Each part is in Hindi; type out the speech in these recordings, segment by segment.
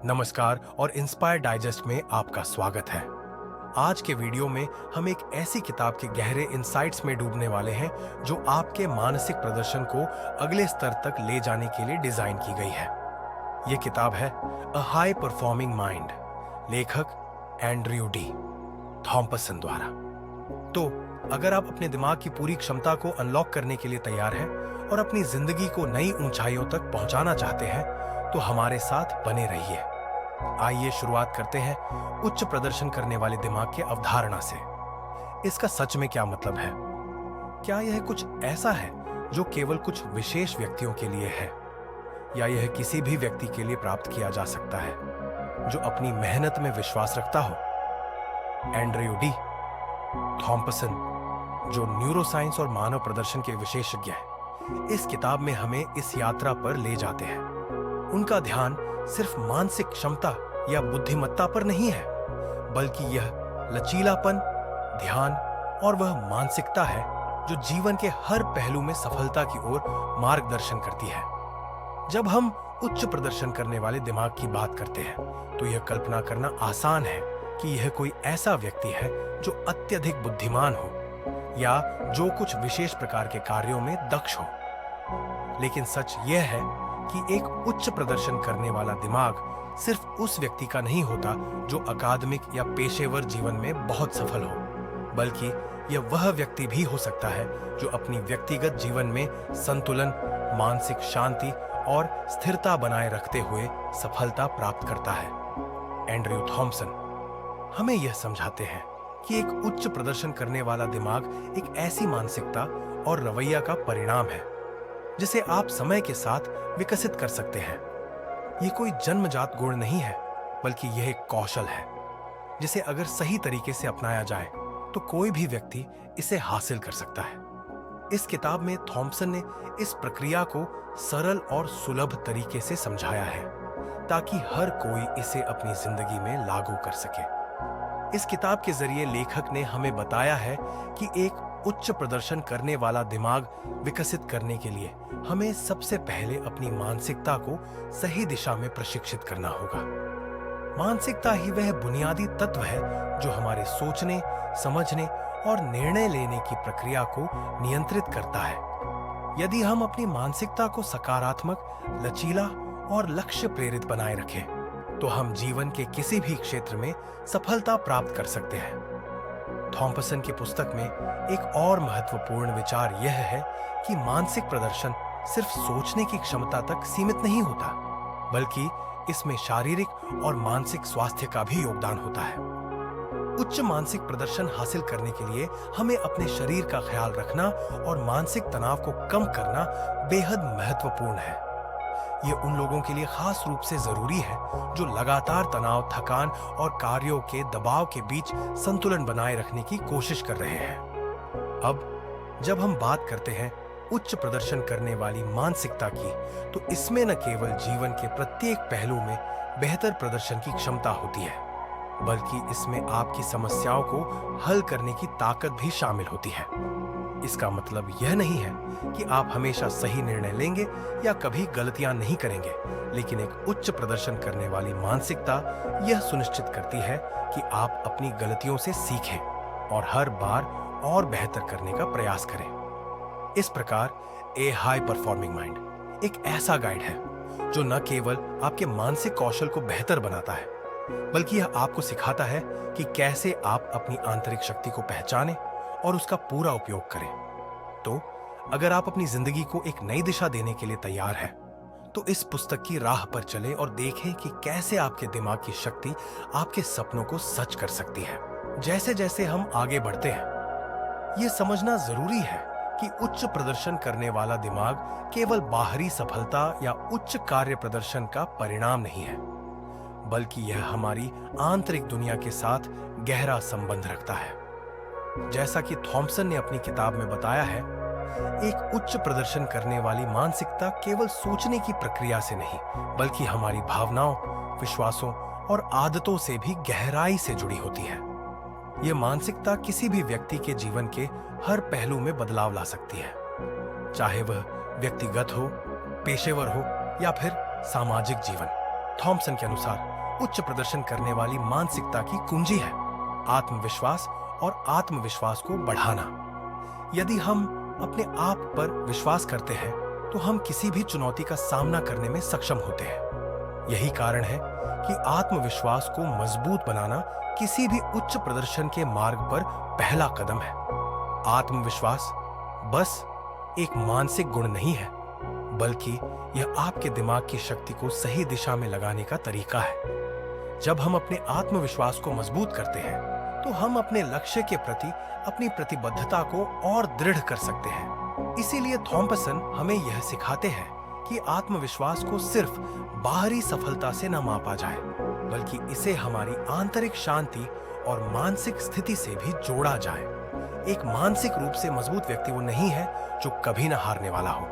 नमस्कार और इंस्पायर डाइजेस्ट में आपका स्वागत है। आज के वीडियो में हम एक ऐसी किताब के गहरे इंसाइट्स में डूबने वाले हैं जो आपके मानसिक प्रदर्शन को अगले स्तर तक ले जाने के लिए डिजाइन की गई है। यह किताब है अ हाई परफॉर्मिंग माइंड, लेखक एंड्रयू डी थॉम्पसन द्वारा। तो अगर आप अपने दिमाग की पूरी क्षमता को अनलॉक करने के लिए तैयार हैं और अपनी जिंदगी को नई ऊंचाइयों तक पहुंचाना चाहते हैं तो हमारे साथ बने रहिए। आइए शुरुआत करते हैं उच्च प्रदर्शन करने वाले दिमाग के अवधारणा से। इसका सच में क्या मतलब है? क्या यह कुछ ऐसा है जो केवल कुछ विशेष व्यक्तियों के लिए है, या यह किसी भी व्यक्ति के लिए प्राप्त किया जा सकता है जो अपनी मेहनत में विश्वास रखता हो? एंड्रयू डी थॉम्पसन, जो न्यूरोसाइंस और मानव प्रदर्शन के विशेषज्ञ हैं, इस किताब में हमें इस यात्रा पर ले जाते हैं। उनका ध्यान सिर्फ मानसिक क्षमता या बुद्धिमत्ता पर नहीं है, बल्कि यह लचीलापन, ध्यान और वह मानसिकता है जो जीवन के हर पहलू में सफलता की ओर मार्गदर्शन करती है। जब हम उच्च प्रदर्शन करने वाले दिमाग की बात करते हैं तो यह कल्पना करना आसान है कि यह कोई ऐसा व्यक्ति है जो अत्यधिक बुद्धिमान हो या जो कुछ विशेष प्रकार के कार्यों में दक्ष हो। लेकिन सच यह है कि एक उच्च प्रदर्शन करने वाला दिमाग सिर्फ उस व्यक्ति का नहीं होता जो अकादमिक या पेशेवर जीवन में बहुत सफल हो, बल्कि यह वह व्यक्ति भी हो सकता है जो अपनी व्यक्तिगत जीवन में संतुलन, मानसिक शांति और स्थिरता बनाए रखते हुए सफलता प्राप्त करता है। एंड्रयू थॉम्पसन हमें यह समझाते हैं कि एक उच्च प्रदर्शन करने वाला दिमाग एक ऐसी मानसिकता और रवैया का परिणाम है जिसे आप समय के साथ विकसित कर सकते हैं। यह कोई जन्मजात गुण नहीं है, बल्कि यह एक कौशल है जिसे अगर सही तरीके से अपनाया जाए तो कोई भी व्यक्ति इसे हासिल कर सकता है। इस किताब में थॉम्पसन ने इस प्रक्रिया को सरल और सुलभ तरीके से समझाया है ताकि हर कोई इसे अपनी जिंदगी में लागू कर सके। इस किताब के जरिए लेखक ने हमें बताया है कि एक उच्च प्रदर्शन करने वाला दिमाग विकसित करने के लिए हमें सबसे पहले अपनी मानसिकता को सही दिशा में प्रशिक्षित करना होगा। मानसिकता ही वह बुनियादी तत्व है जो हमारे सोचने, समझने और निर्णय लेने की प्रक्रिया को नियंत्रित करता है। यदि हम अपनी मानसिकता को सकारात्मक, लचीला और लक्ष्य प्रेरित बनाए रखें तो हम जीवन के किसी भी क्षेत्र में सफलता प्राप्त कर सकते हैं। थॉम्पसन की पुस्तक में एक और महत्वपूर्ण विचार यह है कि मानसिक प्रदर्शन सिर्फ सोचने की क्षमता तक सीमित नहीं होता, बल्कि इसमें शारीरिक और मानसिक स्वास्थ्य का भी योगदान होता है। उच्च मानसिक प्रदर्शन हासिल करने के लिए हमें अपने शरीर का ख्याल रखना और मानसिक तनाव को कम करना बेहद महत्वपूर्ण है। ये उन लोगों के लिए खास रूप से जरूरी है जो लगातार तनाव, थकान और कार्यों के दबाव के बीच संतुलन बनाए रखने की कोशिश कर रहे हैं। अब जब हम बात करते हैं उच्च प्रदर्शन करने वाली मानसिकता की, तो इसमें न केवल जीवन के प्रत्येक पहलू में बेहतर प्रदर्शन की क्षमता होती है, बल्कि इसमें आपकी समस्याओं को हल करने की ताकत भी शामिल होती है। इसका मतलब यह नहीं है कि आप हमेशा सही निर्णय लेंगे या कभी गलतियां नहीं करेंगे, लेकिन एक उच्च प्रदर्शन करने वाली मानसिकता यह सुनिश्चित करती है कि आप अपनी गलतियों से सीखें और हर बार और बेहतर करने का प्रयास करें। इस प्रकार ए हाई परफॉर्मिंग माइंड एक ऐसा गाइड है जो न केवल आपके मानसिक कौशल को बेहतर बनाता है, बल्कि यह आपको सिखाता है कि कैसे आप अपनी आंतरिक शक्ति को पहचानें और उसका पूरा उपयोग करें। तो अगर आप अपनी जिंदगी को एक नई दिशा देने के लिए तैयार हैं, तो इस पुस्तक की राह पर चलें और देखें कि कैसे आपके दिमाग की शक्ति आपके सपनों को सच कर सकती है। जैसे जैसे हम आगे बढ़ते हैं, यह समझना जरूरी है कि उच्च प्रदर्शन करने वाला दिमाग केवल बाहरी सफलता या उच्च कार्य प्रदर्शन का परिणाम नहीं है, बल्कि यह हमारी आंतरिक दुनिया के साथ गहरा संबंध रखता है। जैसा कि थॉम्पसन ने अपनी किताब में बताया है, एक उच्च प्रदर्शन करने वाली मानसिकता केवल सोचने की प्रक्रिया से नहीं, बल्कि हमारी भावनाओं, विश्वासों और आदतों से भी गहराई से जुड़ी होती है। यह मानसिकता किसी भी व्यक्ति के जीवन के हर पहलू में बदलाव ला सकती है, चाहे वह व्यक्तिगत हो, पेशेवर हो या फिर सामाजिक जीवन। थॉम्पसन के अनुसार उच्च प्रदर्शन करने वाली मानसिकता की कुंजी है। आत्मविश्वास और आत्मविश्वास को बढ़ाना। यदि हम अपने आप पर विश्वास करते हैं तो हम किसी भी चुनौती का सामना करने में सक्षम होते हैं। यही कारण है कि आत्मविश्वास को मजबूत बनाना किसी भी उच्च प्रदर्शन के मार्ग पर पहला कदम है। आत्मविश्वास बस एक मानसिक गुण नहीं है, बल्कि यह आपके दिमाग की शक्ति को सही दिशा में लगाने का तरीका है। जब हम अपने आत्मविश्वास को मजबूत करते हैं तो हम अपने लक्ष्य के प्रति अपनी प्रतिबद्धता को और दृढ़ कर सकते हैं। इसीलिए थॉम्पसन हमें यह सिखाते हैं कि आत्मविश्वास को सिर्फ बाहरी सफलता से न मापा जाए, बल्कि इसे हमारी आंतरिक शांति और मानसिक स्थिति से भी जोड़ा जाए। एक मानसिक रूप से मजबूत व्यक्ति वो नहीं है जो कभी न हारने वाला हो,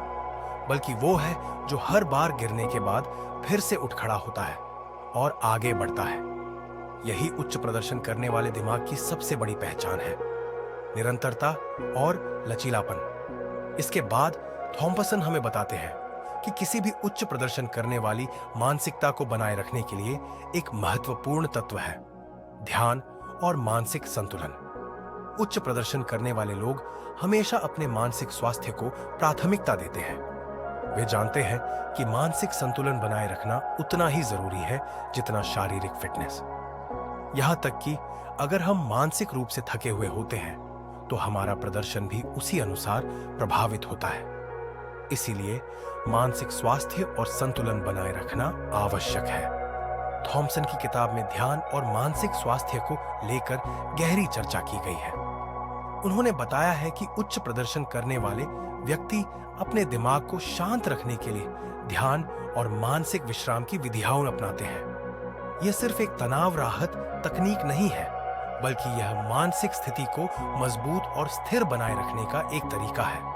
बल्कि वो है जो हर बार गिरने के बाद फिर से उठ खड़ा होता है और आगे बढ़ता है। यही उच्च प्रदर्शन करने वाले दिमाग की सबसे बड़ी पहचान है, निरंतरता और लचीलापन। इसके बाद थॉम्पसन हमें बताते हैं कि किसी भी उच्च प्रदर्शन करने वाली मानसिकता को बनाए रखने के लिए एक महत्वपूर्ण तत्व है ध्यान और मानसिक संतुलन। उच्च प्रदर्शन करने वाले लोग हमेशा अपने मानसिक स्वास्थ्य को प्राथमिकता देते हैं। वे जानते हैं कि मानसिक संतुलन बनाए रखना उतना ही जरूरी है जितना शारीरिक फिटनेस। यहां तक कि अगर हम मानसिक रूप से थके हुए होते हैं तो हमारा प्रदर्शन भी उसी अनुसार प्रभावित होता है। इसीलिए मानसिक स्वास्थ्य और संतुलन बनाए रखना आवश्यक है। थॉम्पसन की किताब में ध्यान और मानसिक स्वास्थ्य को लेकर गहरी चर्चा की गई है। उन्होंने बताया है कि उच्च प्रदर्शन करने वाले व्यक्ति अपने दिमाग को शांत रखने के लिए ध्यान और मानसिक विश्राम की विधियां अपनाते हैं। यह सिर्फ एक तनाव राहत तकनीक नहीं है, बल्कि यह मानसिक स्थिति को मजबूत और स्थिर बनाए रखने का एक तरीका है।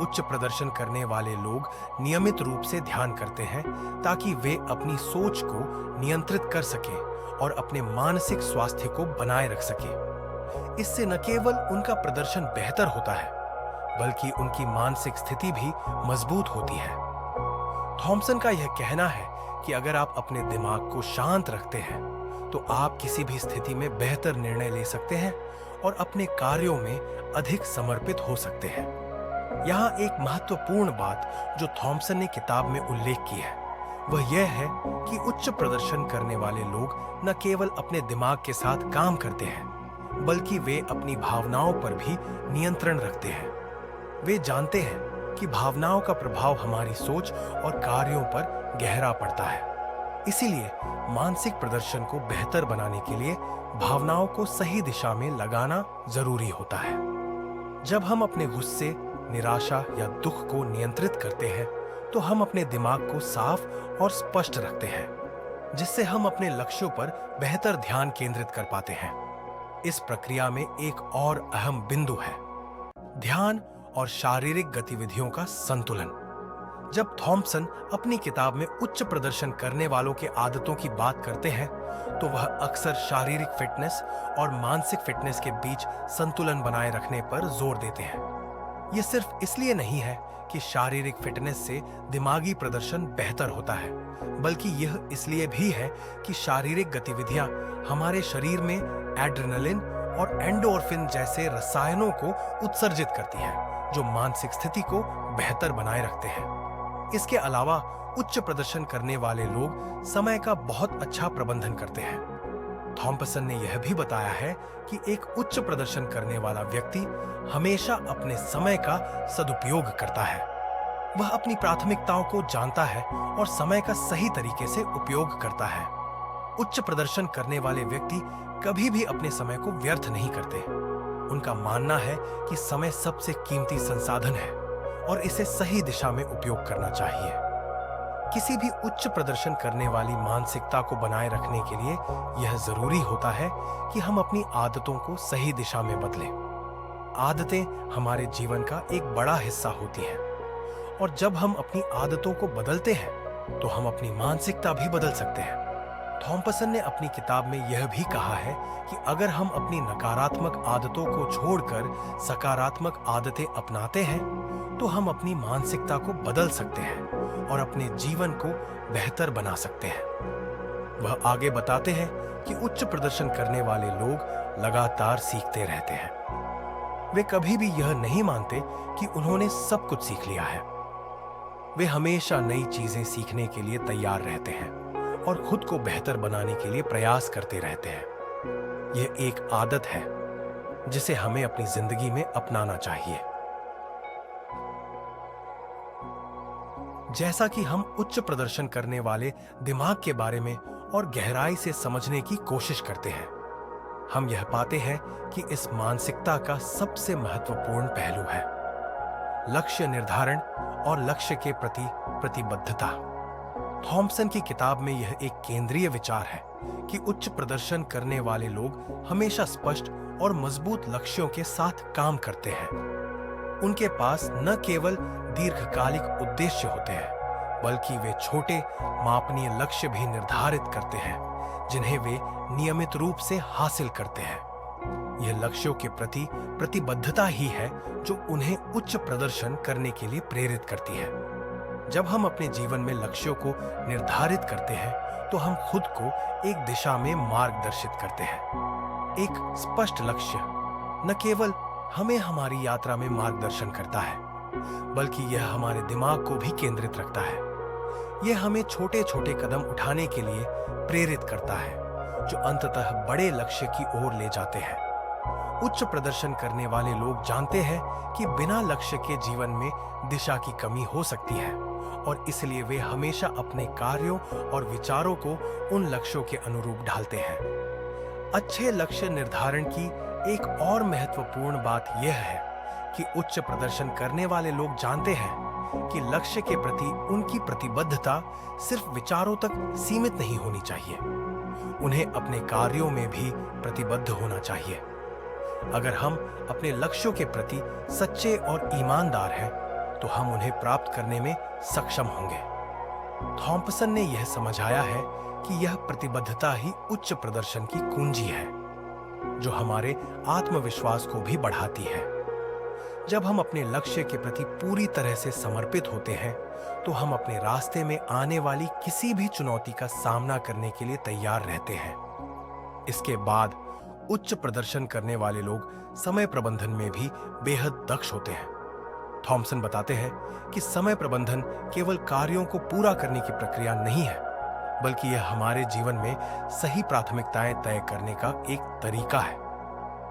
उच्च प्रदर्शन करने वाले लोग नियमित रूप से ध्यान करते हैं ताकि वे अपनी सोच को नियंत्रित कर सकें और अपने मानसिक स्वास्थ्य को बनाए रख सकें। इससे न केवल उनका प्रदर्शन बेहतर होता है, बल्कि उनकी मानसिक स्थिति भी मजबूत होती है। थॉम्पसन का यह कहना है कि अगर आप अपने दिमाग को शांत रखते हैं तो आप किसी भी स्थिति में बेहतर निर्णय ले सकते हैं और अपने कार्यों में अधिक समर्पित हो सकते हैं। यहाँ एक महत्वपूर्ण बात जो थॉम्पसन ने किताब में उल्लेख की है वह यह है कि उच्च प्रदर्शन करने वाले लोग न केवल अपने दिमाग के साथ काम करते हैं, बल्कि वे अपनी भावनाओं पर भी नियंत्रण रखते हैं। वे जानते हैं कि भावनाओं का प्रभाव हमारी सोच और कार्यों पर गहरा पड़ता है। इसीलिए मानसिक प्रदर्शन को बेहतर बनाने के लिए भावनाओं को सही दिशा में लगाना जरूरी होता है। जब हम अपने गुस्से, निराशा या दुख को नियंत्रित करते हैं तो हम अपने दिमाग को साफ और स्पष्ट रखते हैं, जिससे हम अपने लक्ष्यों पर बेहतर ध्यान केंद्रित कर पाते हैं। इस प्रक्रिया में एक और अहम बिंदु है ध्यान और शारीरिक गतिविधियों का संतुलन। जब थॉम्पसन अपनी किताब में उच्च प्रदर्शन करने वालों के आदतों की बात करते हैं तो वह अक्सर शारीरिक फिटनेस और मानसिक फिटनेस के बीच संतुलन बनाए रखने पर जोर देते हैं। यह सिर्फ इसलिए नहीं है कि शारीरिक फिटनेस से दिमागी प्रदर्शन बेहतर होता है, बल्कि यह इसलिए भी है कि शारीरिक गतिविधियां हमारे शरीर में एड्रेनलिन और एंडोर्फिन जैसे रसायनों को उत्सर्जित करती हैं, जो मानसिक स्थिति को बेहतर बनाए रखते हैं। इसके अलावा उच्च प्रदर्शन करने वाले लोग समय का बहुत अच्छा प्रबंधन करते हैं। थॉम्पसन ने यह भी बताया है कि एक उच्च प्रदर्शन करने वाला व्यक्ति हमेशा अपने समय का सदुपयोग करता है। वह अपनी प्राथमिकताओं को जानता है और समय का सही तरीके से उपयोग करता है। उच्च प्रदर्शन करने वाले व्यक्ति कभी भी अपने समय को व्यर्थ नहीं करते। उनका मानना है कि समय सबसे कीमती संसाधन है और इसे सही दिशा में उपयोग करना चाहिए। किसी भी उच्च प्रदर्शन करने वाली मानसिकता को बनाए रखने के लिए यह जरूरी होता है कि हम अपनी आदतों को सही दिशा में बदलें। आदतें हमारे जीवन का एक बड़ा हिस्सा होती हैं, और जब हम अपनी आदतों को बदलते हैं तो हम अपनी मानसिकता भी बदल सकते हैं। थॉम्पसन ने अपनी किताब में यह भी कहा है कि अगर हम अपनी नकारात्मक आदतों को छोड़कर सकारात्मक आदतें अपनाते हैं तो हम अपनी मानसिकता को बदल सकते हैं और अपने जीवन को बेहतर बना सकते हैं। वह आगे बताते हैं कि उच्च प्रदर्शन करने वाले लोग लगातार सीखते रहते हैं। वे कभी भी यह नहीं मानते कि उन्होंने सब कुछ सीख लिया है। वे हमेशा नई चीजें सीखने के लिए तैयार रहते हैं और खुद को बेहतर बनाने के लिए प्रयास करते रहते हैं। यह एक आदत है जिसे हमें अपनी जिंदगी में अपनाना चाहिए। जैसा कि हम उच्च प्रदर्शन करने वाले दिमाग के बारे में और गहराई से समझने की कोशिश करते हैं, हम यह पाते हैं कि इस मानसिकता का सबसे महत्वपूर्ण पहलू है लक्ष्य निर्धारण और लक्ष्य के प्रति प्रतिबद्धता। थॉमसन की किताब में यह एक केंद्रीय विचार है कि उच्च प्रदर्शन करने वाले लोग हमेशा स्पष्ट और मजबूत लक्ष्यों के साथ काम करते हैं। उनके पास न केवल दीर्घकालिक उद्देश्य होते हैं, बल्कि वे छोटे मापनीय लक्ष्य भी निर्धारित करते हैं जिन्हें वे नियमित रूप से हासिल करते हैं। यह लक्ष्यों के प्रति प्रतिबद्धता ही है जो उन्हें उच्च प्रदर्शन करने के लिए प्रेरित करती है। जब हम अपने जीवन में लक्ष्यों को निर्धारित करते हैं तो हम खुद को एक दिशा में मार्गदर्शित करते हैं। एक स्पष्ट लक्ष्य न केवल हमें हमारी यात्रा में मार्गदर्शन करता है, बल्कि यह हमारे दिमाग को भी केंद्रित रखता है। यह हमें छोटे छोटे कदम उठाने के लिए प्रेरित करता है जो अंततः बड़े लक्ष्य की ओर ले जाते हैं। उच्च प्रदर्शन करने वाले लोग जानते हैं कि बिना लक्ष्य के जीवन में दिशा की कमी हो सकती है और इसलिए वे हमेशा अपने कार्यों और विचारों को उन लक्ष्यों के अनुरूप ढालते हैं। अच्छे लक्ष्य निर्धारण की एक और महत्वपूर्ण बात यह है कि उच्च प्रदर्शन करने वाले लोग जानते हैं कि लक्ष्य के प्रति उनकी प्रतिबद्धता सिर्फ विचारों तक सीमित नहीं होनी चाहिए, उन्हें अपने कार्यों में भी प्रतिबद्ध होना चाहिए। अगर हम अपने लक्ष्यों के प्रति सच्चे और ईमानदार हैं, तो हम उन्हें प्राप्त करने में सक्षम होंगे। थॉम्पसन ने यह समझाया है कि यह प्रतिबद्धता ही उच्च प्रदर्शन की कुंजी है, जो हमारे आत्मविश्वास को भी बढ़ाती है। जब हम अपने लक्ष्य के प्रति पूरी तरह से समर्पित होते हैं, तो हम अपने रास्ते में आने वाली किसी भी चुनौती का सामना करने के लिए तैयार रहते हैं। इसके बाद उच्च प्रदर्शन करने वाले लोग समय प्रबंधन में भी बेहद दक्ष होते हैं। थॉमसन बताते हैं कि समय प्रबंधन केवल कार्यों को पूरा करने की प्रक्रिया नहीं है, बल्कि यह हमारे जीवन में सही प्राथमिकताएं तय करने का एक तरीका है।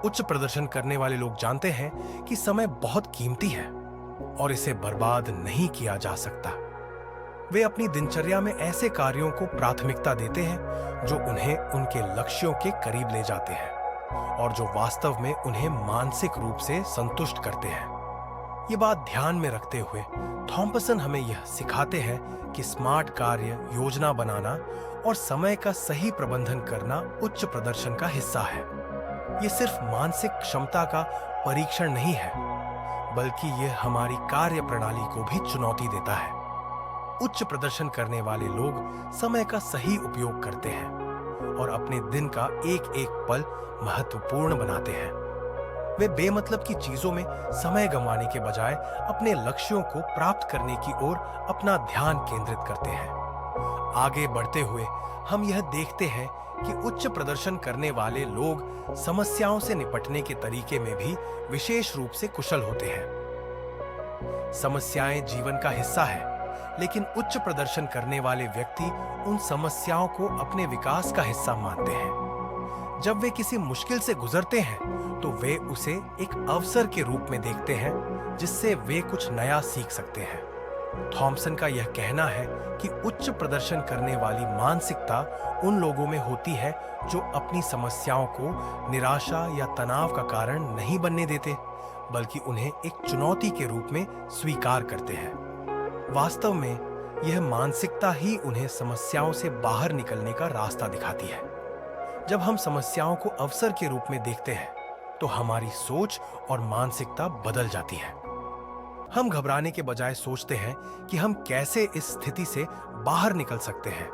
उच्च प्रदर्शन करने वाले लोग जानते हैं कि समय बहुत कीमती है और इसे बर्बाद नहीं किया जा सकता। वे अपनी दिनचर्या में ऐसे कार्यों को प्राथमिकता देते हैं जो उन्हें उनके लक्ष्यों के करीब ले जाते हैं और जो वास्तव में उन्हें मानसिक रूप से संतुष्ट करते हैं। ये बात ध्यान में रखते हुए थॉम्पसन हमें यह सिखाते हैं कि स्मार्ट कार्य योजना बनाना और समय का सही प्रबंधन करना उच्च प्रदर्शन का हिस्सा है। ये सिर्फ मानसिक क्षमता का परीक्षण नहीं है, बल्कि यह हमारी कार्य प्रणाली को भी चुनौती देता है। उच्च प्रदर्शन करने वाले लोग समय का सही उपयोग करते हैं और अपने दिन का एक एक पल महत्वपूर्ण बनाते हैं। वे बेमतलब की चीजों में समय गंवाने के बजाय अपने लक्ष्यों को प्राप्त करने की ओर अपना ध्यान केंद्रित करते हैं। आगे बढ़ते हुए हम यह देखते हैं कि उच्च प्रदर्शन करने वाले लोग समस्याओं से निपटने के तरीके में भी विशेष रूप से कुशल होते हैं। समस्याएं जीवन का हिस्सा है, लेकिन उच्च प्रदर्शन करने वाले व्यक्ति उन समस्याओं को अपने विकास का हिस्सा मानते हैं। जब वे किसी मुश्किल से गुजरते हैं, तो वे उसे एक अवसर के रूप में देखते हैं जिससे वे कुछ नया सीख सकते हैं। थॉमसन का यह कहना है कि उच्च प्रदर्शन करने वाली मानसिकता उन लोगों में होती है जो अपनी समस्याओं को निराशा या तनाव का कारण नहीं बनने देते, बल्कि उन्हें एक चुनौती के रूप में स्वीकार करते हैं। वास्तव में यह मानसिकता ही उन्हें समस्याओं से बाहर निकलने का रास्ता दिखाती है। जब हम समस्याओं को अवसर के रूप में देखते हैं, तो हमारी सोच और मानसिकता बदल जाती है। हम घबराने के बजाय सोचते हैं कि हम कैसे इस स्थिति से बाहर निकल सकते हैं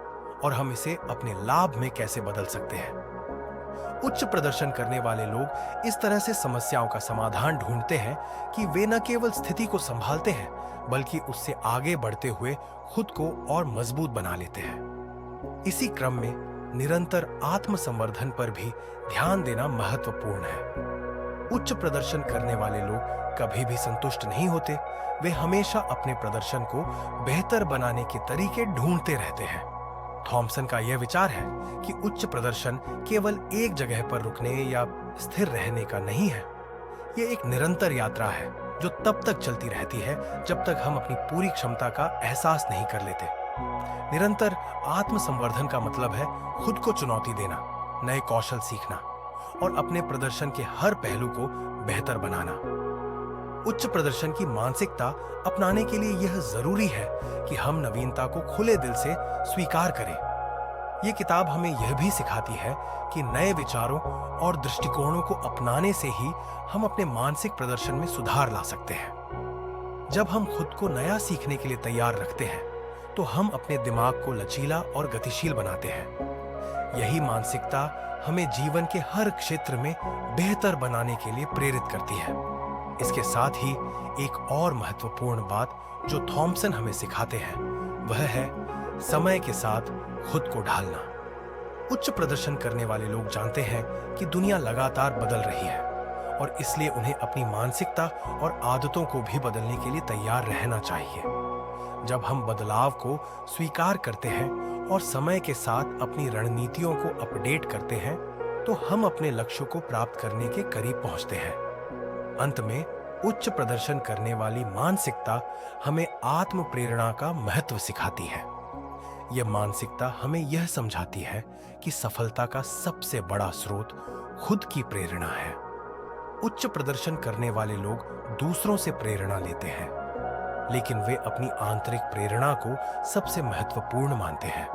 और हम इसे अपने लाभ में कैसे बदल सकते हैं। उच्च प्रदर्शन करने वाले लोग इस तरह से समस्याओं का समाधान ढूंढते हैं कि वे न केवल स्थिति को संभालते हैं, बल्कि उससे आगे बढ़ते हुए खुद को और मजबूत बना लेते हैं। इसी क्रम में निरंतर आत्मसंवर्धन पर भी ध्यान देना महत्वपूर्ण है। उच्च प्रदर्शन करने वाले लोग कभी भी संतुष्ट नहीं होते। वे हमेशा अपने प्रदर्शन को बेहतर बनाने के तरीके ढूंढते रहते हैं। थॉमसन का यह विचार है कि उच्च प्रदर्शन केवल एक जगह पर रुकने या स्थिर रहने का नहीं है। यह एक निरंतर यात्रा है जो तब तक चलती रहती है जब तक हम अपनी पूरी क्षमता का एहसास नहीं कर लेते। निरंतर आत्मसंवर्धन का मतलब है खुद को चुनौती देना, नए कौशल सीखना और अपने प्रदर्शन के हर पहलू को बेहतर बनाना। उच्च प्रदर्शन की मानसिकता अपनाने के लिए यह जरूरी है कि हम नवीनता को खुले दिल से स्वीकार करें। यह किताब हमें यह भी सिखाती है कि नए विचारों और दृष्टिकोणों को अपनाने से ही हम अपने मानसिक प्रदर्शन में सुधार ला सकते हैं। जब हम खुद को नया सीखने के लिए तैयार रखते हैं तो हम अपने दिमाग को लचीला और गतिशील बनाते हैं। यही मानसिकता हमें जीवन के हर क्षेत्र में बेहतर बनाने के लिए प्रेरित करती है। इसके साथ ही एक और महत्वपूर्ण बात जो थॉमसन हमें सिखाते हैं वह है समय के साथ खुद को ढालना। उच्च प्रदर्शन करने वाले लोग जानते हैं कि दुनिया लगातार बदल रही है और इसलिए उन्हें अपनी मानसिकता और आदतों को भी बदलने के लिए तैयार रहना चाहिए। जब हम बदलाव को स्वीकार करते हैं और समय के साथ अपनी रणनीतियों को अपडेट करते हैं तो हम अपने लक्ष्यों को प्राप्त करने के करीब पहुंचते हैं। अंत में उच्च प्रदर्शन करने वाली मानसिकता हमें आत्म प्रेरणा का महत्व सिखाती है। यह मानसिकता हमें यह समझाती है कि सफलता का सबसे बड़ा स्रोत खुद की प्रेरणा है। उच्च प्रदर्शन करने वाले लोग दूसरों से प्रेरणा लेते हैं, लेकिन वे अपनी आंतरिक प्रेरणा को सबसे महत्वपूर्ण मानते हैं।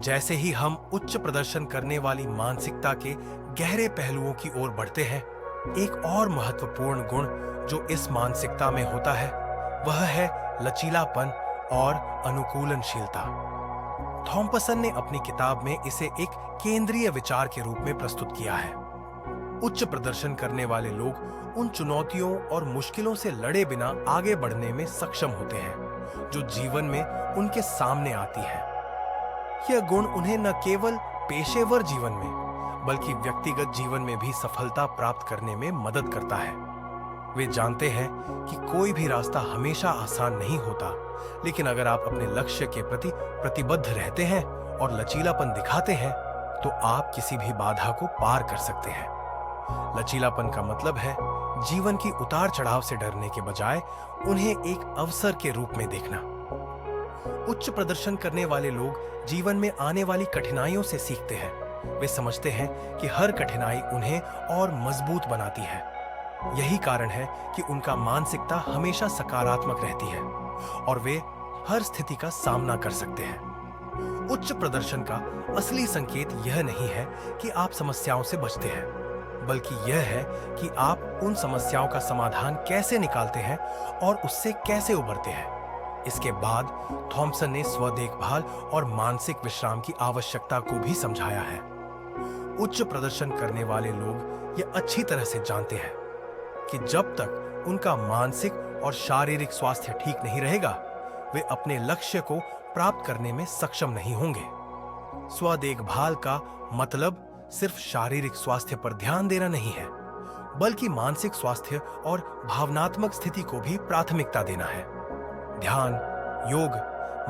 जैसे ही हम उच्च प्रदर्शन करने वाली मानसिकता के गहरे पहलुओं की ओर बढ़ते हैं, एक और महत्वपूर्ण गुण जो इस मानसिकता में होता है वह है लचीलापन और अनुकूलनशीलता। थॉम्पसन ने अपनी किताब में इसे एक केंद्रीय विचार के रूप में प्रस्तुत किया है। उच्च प्रदर्शन करने वाले लोग उन चुनौतियों और मुश्किलों से लड़े बिना आगे बढ़ने में सक्षम होते हैं जो जीवन में उनके सामने आती है। यह गुण उन्हें न केवल पेशेवर जीवन में बल्कि व्यक्तिगत जीवन में भी सफलता प्राप्त करने में मदद करता है। वे जानते हैं कि कोई भी रास्ता हमेशा आसान नहीं होता, लेकिन अगर आप अपने लक्ष्य के प्रति प्रतिबद्ध रहते हैं और लचीलापन दिखाते हैं तो आप किसी भी बाधा को पार कर सकते हैं। लचीलापन का मतलब है जीवन की उतार चढ़ाव से डरने के बजाय उन्हें एक अवसर के रूप में देखना। उच्च प्रदर्शन करने वाले लोग जीवन में आने वाली कठिनाइयों से सीखते हैं। वे समझते हैं कि हर कठिनाई उन्हें और मजबूत बनाती है। यही कारण है कि उनका मानसिकता हमेशा सकारात्मक रहती है और वे हर स्थिति का सामना कर सकते हैं। उच्च प्रदर्शन का असली संकेत यह नहीं है कि आप समस्याओं से बचते हैं, बल्कि यह है कि आप उन समस्याओं का समाधान कैसे निकालते हैं और उससे कैसे उबरते हैं। इसके बाद थॉमसन ने स्व देखभाल और मानसिक विश्राम की आवश्यकता को भी समझाया है। उच्च प्रदर्शन करने वाले लोग यह अच्छी तरह से जानते हैं कि जब तक उनका मानसिक और शारीरिक स्वास्थ्य ठीक नहीं रहेगा, वे अपने लक्ष्य को प्राप्त करने में सक्षम नहीं होंगे। स्व देखभाल का मतलब सिर्फ शारीरिक स्वास्थ्य पर ध्यान देना नहीं है, बल्कि मानसिक स्वास्थ्य और भावनात्मक स्थिति को भी प्राथमिकता देना है। ध्यान, योग,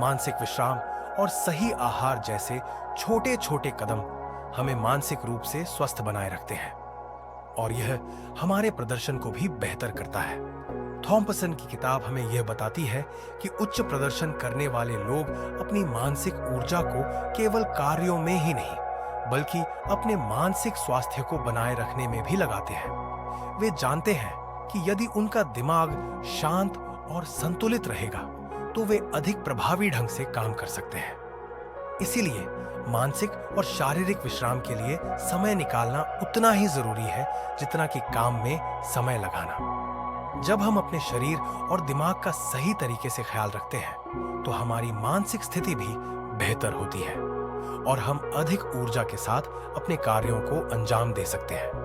मानसिक विश्राम और सही आहार जैसे छोटे छोटे कदम हमें मानसिक रूप से स्वस्थ बनाए रखते हैं और यह हमारे प्रदर्शन को भी बेहतर करता है। थॉम्पसन की किताब हमें यह बताती है कि उच्च प्रदर्शन करने वाले लोग अपनी मानसिक ऊर्जा को केवल कार्यों में ही नहीं बल्कि अपने मानसिक स्वास्थ्य को बनाए रखने में भी लगाते हैं। वे जानते हैं कि यदि उनका दिमाग शांत और संतुलित रहेगा तो वे अधिक प्रभावी ढंग से काम कर सकते हैं। इसीलिए मानसिक और शारीरिक विश्राम के लिए समय निकालना उतना ही जरूरी है जितना कि काम में समय लगाना। जब हम अपने शरीर और दिमाग का सही तरीके से ख्याल रखते हैं तो हमारी मानसिक स्थिति भी बेहतर होती है और हम अधिक ऊर्जा के साथ अपने कार्यों को अंजाम दे सकते हैं।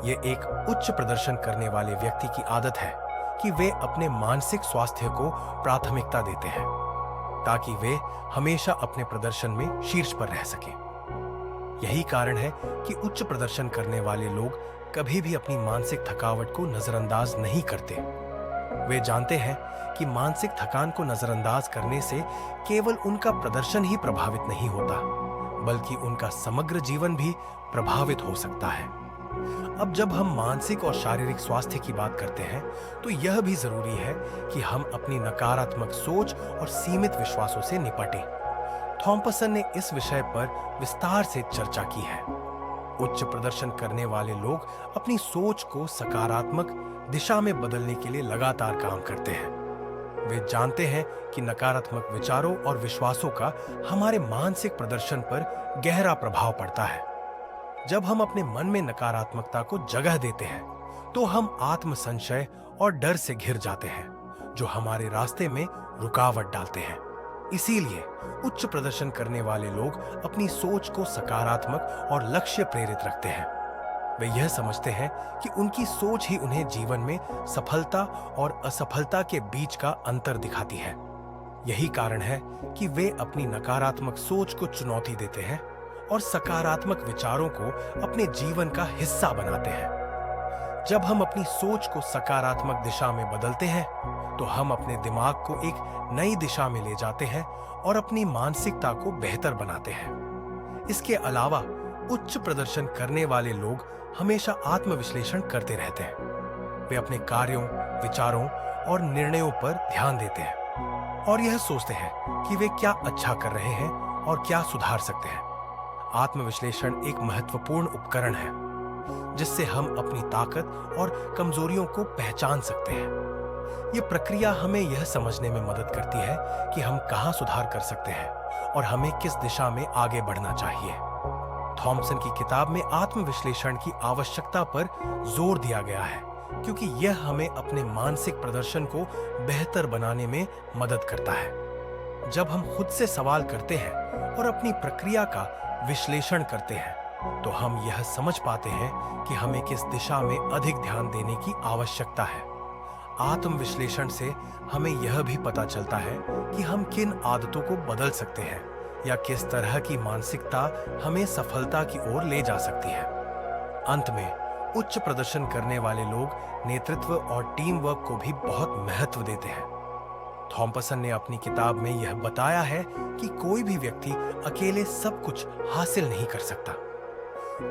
यह एक उच्च प्रदर्शन करने वाले व्यक्ति की आदत है कि वे अपने मानसिक स्वास्थ्य को प्राथमिकता देते हैं ताकि वे हमेशा अपने प्रदर्शन में शीर्ष पर रह सकें। यही कारण है कि उच्च प्रदर्शन करने वाले लोग कभी भी अपनी मानसिक थकावट को नजरअंदाज नहीं करते। वे जानते हैं कि मानसिक थकान को नजरअंदाज करने से केवल उनका प्रदर्शन ही प्रभावित नहीं होता, बल्कि उनका समग्र जीवन भी प्रभावित हो सकता है। अब जब हम मानसिक और शारीरिक स्वास्थ्य की बात करते हैं, तो यह भी जरूरी है कि हम अपनी नकारात्मक सोच और सीमित विश्वासों से निपटें। थॉम्पसन ने इस विषय पर विस्तार से चर्चा की है। उच्च प्रदर्शन करने वाले लोग अपनी सोच को सकारात्मक दिशा में बदलने के लिए लगातार काम करते हैं। वे जानते हैं कि नकारात्मक विचारों और विश्वासों का हमारे मानसिक प्रदर्शन पर गहरा प्रभाव पड़ता है। जब हम अपने मन में नकारात्मकता को जगह देते हैं, तो हम आत्म संशय और डर से घिर जाते हैं, जो हमारे रास्ते में रुकावट डालते हैं। इसीलिए उच्च प्रदर्शन करने वाले लोग अपनी सोच को सकारात्मक और लक्ष्य प्रेरित रखते हैं। वे यह समझते हैं कि उनकी सोच ही उन्हें जीवन में सफलता और असफलता के बीच का अंतर दिखाती है। यही कारण है कि वे अपनी नकारात्मक सोच को चुनौती देते हैं और सकारात्मक विचारों को अपने जीवन का हिस्सा बनाते हैं। जब हम अपनी सोच को सकारात्मक दिशा में बदलते हैं, तो हम अपने दिमाग को एक नई दिशा में ले जाते हैं और अपनी मानसिकता को बेहतर बनाते हैं। इसके अलावा उच्च प्रदर्शन करने वाले लोग हमेशा आत्मविश्लेषण करते रहते हैं। वे अपने कार्यों, विचारों और निर्णयों पर ध्यान देते हैं और यह सोचते हैं कि वे क्या अच्छा कर रहे हैं और क्या सुधार सकते हैं। आत्मविश्लेषण एक महत्वपूर्ण उपकरण है जिससे हम अपनी ताकत और कमजोरियों को पहचान सकते हैं। यह प्रक्रिया हमें यह समझने में मदद करती है कि हम कहां सुधार कर सकते हैं और हमें किस दिशा में आगे बढ़ना चाहिए। थॉम्पसन की किताब में आत्मविश्लेषण की आवश्यकता पर जोर दिया गया है, क्योंकि यह हमें अपने मानसिक प्रदर्शन को बेहतर बनाने में मदद करता है। जब हम खुद से सवाल करते हैं और अपनी प्रक्रिया का विश्लेषण करते हैं, तो हम यह समझ पाते हैं कि हमें किस दिशा में अधिक ध्यान देने की आवश्यकता है। आत्मविश्लेषण से हमें यह भी पता चलता है कि हम किन आदतों को बदल सकते हैं या किस तरह की मानसिकता हमें सफलता की ओर ले जा सकती है। अंत में उच्च प्रदर्शन करने वाले लोग नेतृत्व और टीम वर्क को भी बहुत महत्व देते हैं। थॉम्पसन ने अपनी किताब में यह बताया है कि कोई भी व्यक्ति अकेले सब कुछ हासिल नहीं कर सकता।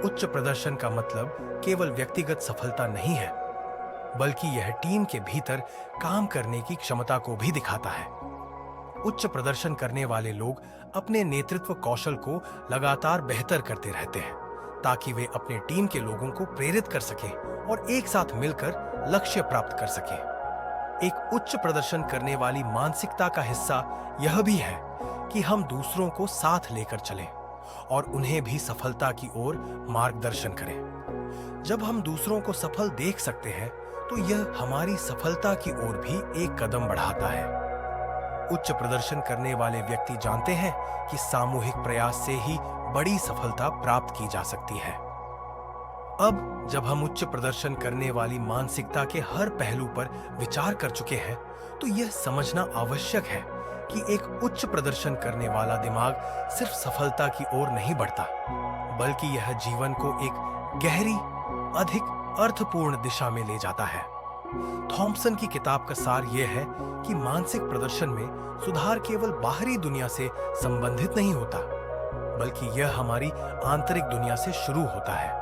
उच्च प्रदर्शन का मतलब केवल व्यक्तिगत सफलता नहीं है, बल्कि यह टीम के भीतर काम करने की क्षमता को भी दिखाता है। उच्च प्रदर्शन करने वाले लोग अपने नेतृत्व कौशल को लगातार बेहतर करते रहते हैं, ताकि वे अपने टीम के लोगों को प्रेरित कर सकें और एक साथ मिलकर लक्ष्य प्राप्त कर सकें। एक उच्च प्रदर्शन करने वाली मानसिकता का हिस्सा यह भी है कि हम दूसरों को साथ लेकर चलें और उन्हें भी सफलता की ओर मार्गदर्शन करें। जब हम दूसरों को सफल देख सकते हैं, तो यह हमारी सफलता की ओर भी एक कदम बढ़ाता है। उच्च प्रदर्शन करने वाले व्यक्ति जानते हैं कि सामूहिक प्रयास से ही बड़ी सफलता प्राप्त की जा सकती है। अब जब हम उच्च प्रदर्शन करने वाली मानसिकता के हर पहलू पर विचार कर चुके हैं, तो यह समझना आवश्यक है कि एक उच्च प्रदर्शन करने वाला दिमाग सिर्फ सफलता की ओर नहीं बढ़ता, बल्कि यह जीवन को एक गहरी, अधिक अर्थपूर्ण दिशा में ले जाता है। थॉम्पसन की किताब का सार यह है कि मानसिक प्रदर्शन में सुधार केवल बाहरी दुनिया से संबंधित नहीं होता, बल्कि यह हमारी आंतरिक दुनिया से शुरू होता है।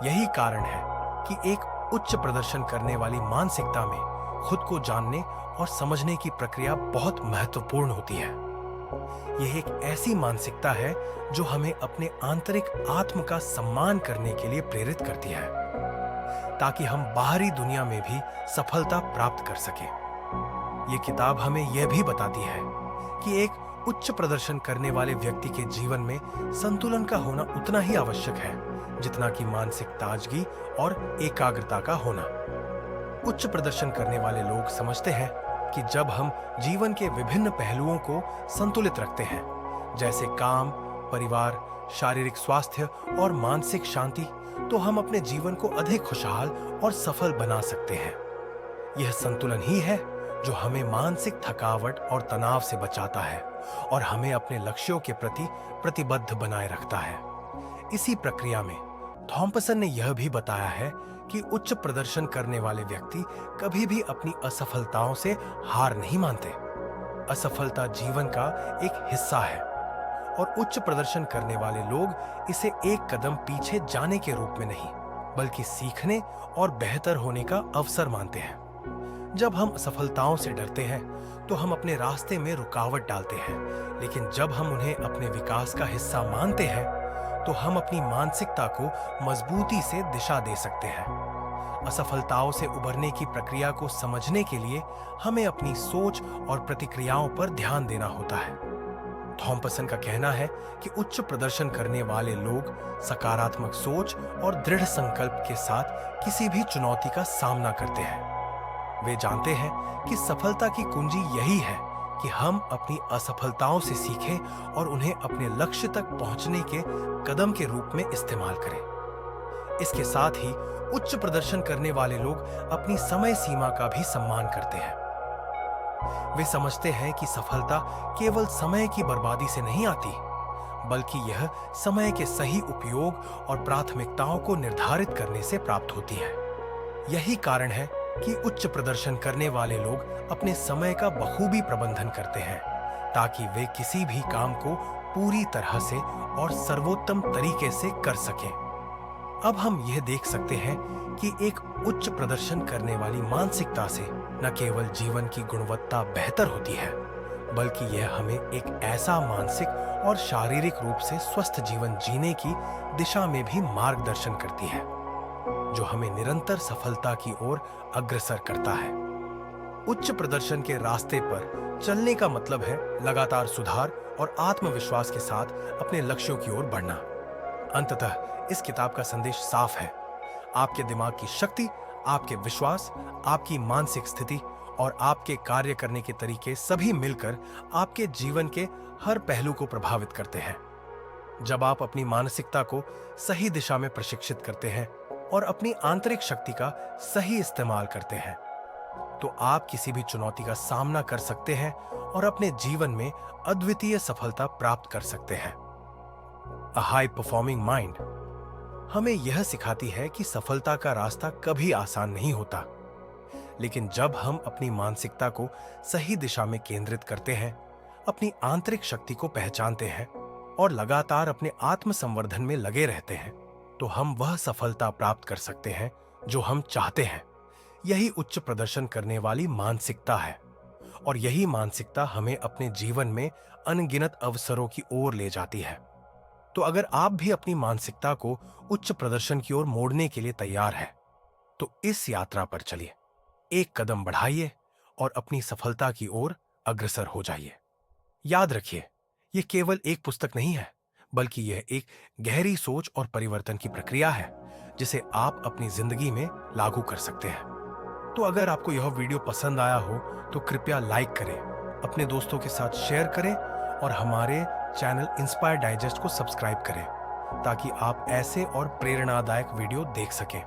यही कारण है कि एक उच्च प्रदर्शन करने वाली मानसिकता में खुद को जानने और समझने की प्रक्रिया बहुत महत्वपूर्ण होती है। यह एक ऐसी मानसिकता है जो हमें अपने आंतरिक आत्म का सम्मान करने के लिए प्रेरित करती है, ताकि हम बाहरी दुनिया में भी सफलता प्राप्त कर सकें। ये किताब हमें यह भी बताती है कि एक उच्च प्रदर्शन करने वाले व्यक्ति के जीवन में संतुलन का होना उतना ही आवश्यक है जितना कि मानसिक ताजगी और एकाग्रता का होना। उच्च प्रदर्शन करने वाले लोग समझते हैं कि जब हम जीवन के विभिन्न पहलुओं को संतुलित रखते हैं, जैसे काम, परिवार, शारीरिक स्वास्थ्य और मानसिक शांति, तो हम अपने जीवन को अधिक खुशहाल और सफल बना सकते हैं। यह संतुलन ही है जो हमें मानसिक थकावट और तनाव से बचाता है और हमें अपने लक्ष्यों के प्रति प्रतिबद्ध बनाए रखता है। इसी प्रक्रिया में थॉम्पसन ने यह भी बताया है कि उच्च प्रदर्शन करने वाले व्यक्ति कभी भी अपनी असफलताओं से हार नहीं मानते। असफलता जीवन का एक हिस्सा है और उच्च प्रदर्शन करने वाले लोग इसे एक कदम पीछे जाने के रूप में नहीं, बल्कि सीखने और बेहतर होने का अवसर मानते हैं। जब हम असफलताओं से डरते हैं तो हम अपने रास्ते में रुकावट डालते हैं, लेकिन जब हम उन्हें अपने विकास का हिस्सा मानते हैं तो हम अपनी मानसिकता को मजबूती से दिशा दे सकते हैं। असफलताओं से उबरने की प्रक्रिया को समझने के लिए हमें अपनी सोच और प्रतिक्रियाओं पर ध्यान देना होता है। थॉम्पसन का कहना है कि उच्च प्रदर्शन करने वाले लोग सकारात्मक सोच और दृढ़ संकल्प के साथ किसी भी चुनौती का सामना करते हैं। वे जानते हैं कि सफलता की कुंजी यही है कि हम अपनी असफलताओं से सीखें और उन्हें अपने लक्ष्य तक पहुंचने के कदम के रूप में इस्तेमाल करें। इसके साथ ही उच्च प्रदर्शन करने वाले लोग अपनी समय सीमा का भी सम्मान करते हैं। वे समझते हैं कि सफलता केवल समय की बर्बादी से नहीं आती, बल्कि यह समय के सही उपयोग और प्राथमिकताओं को निर्धारित करने से प्राप्त होती है। यही कारण है कि उच्च प्रदर्शन करने वाले लोग अपने समय का बखूबी प्रबंधन करते हैं ताकि वे किसी भी काम को पूरी तरह से और सर्वोत्तम तरीके से कर सकें। अब हम यह देख सकते हैं कि एक उच्च प्रदर्शन करने वाली मानसिकता से न केवल जीवन की गुणवत्ता बेहतर होती है, बल्कि यह हमें एक ऐसा मानसिक और शारीरिक रूप से स्वस्थ जीवन जीने की दिशा में भी मार्गदर्शन करती है, जो हमें निरंतर सफलता की ओर अग्रसर करता है। उच्च प्रदर्शन के रास्ते पर चलने का मतलब है लगातार सुधार और आत्मविश्वास के साथ अपने लक्ष्यों की ओर बढ़ना। अंततः इस किताब का संदेश साफ है। आपके दिमाग की शक्ति, आपके विश्वास, आपकी मानसिक स्थिति और आपके कार्य करने के तरीके सभी मिलकर आपके जीवन के हर पहलू को प्रभावित करते हैं। जब आप अपनी मानसिकता को सही दिशा में प्रशिक्षित करते हैं और अपनी आंतरिक शक्ति का सही इस्तेमाल करते हैं, तो आप किसी भी चुनौती का सामना कर सकते हैं और अपने जीवन में अद्वितीय सफलता प्राप्त कर सकते हैं। अ हाई परफॉर्मिंग माइंड हमें यह सिखाती है कि सफलता का रास्ता कभी आसान नहीं होता, लेकिन जब हम अपनी मानसिकता को सही दिशा में केंद्रित करते हैं, अपनी आंतरिक शक्ति को पहचानते हैं और लगातार अपने आत्मसंवर्धन में लगे रहते हैं, तो हम वह सफलता प्राप्त कर सकते हैं जो हम चाहते हैं। यही उच्च प्रदर्शन करने वाली मानसिकता है और यही मानसिकता हमें अपने जीवन में अनगिनत अवसरों की ओर ले जाती है। तो अगर आप भी अपनी मानसिकता को उच्च प्रदर्शन की ओर मोड़ने के लिए तैयार हैं, तो इस यात्रा पर चलिए, एक कदम बढ़ाइए और अपनी सफलता की ओर अग्रसर हो जाइए। याद रखिए, यह केवल एक पुस्तक नहीं है, बल्कि यह एक गहरी सोच और परिवर्तन की प्रक्रिया है जिसे आप अपनी जिंदगी में लागू कर सकते हैं। तो अगर आपको यह वीडियो पसंद आया हो तो कृपया लाइक करें, अपने दोस्तों के साथ शेयर करें और हमारे चैनल इंस्पायर डाइजेस्ट को सब्सक्राइब करें ताकि आप ऐसे और प्रेरणादायक वीडियो देख सकें।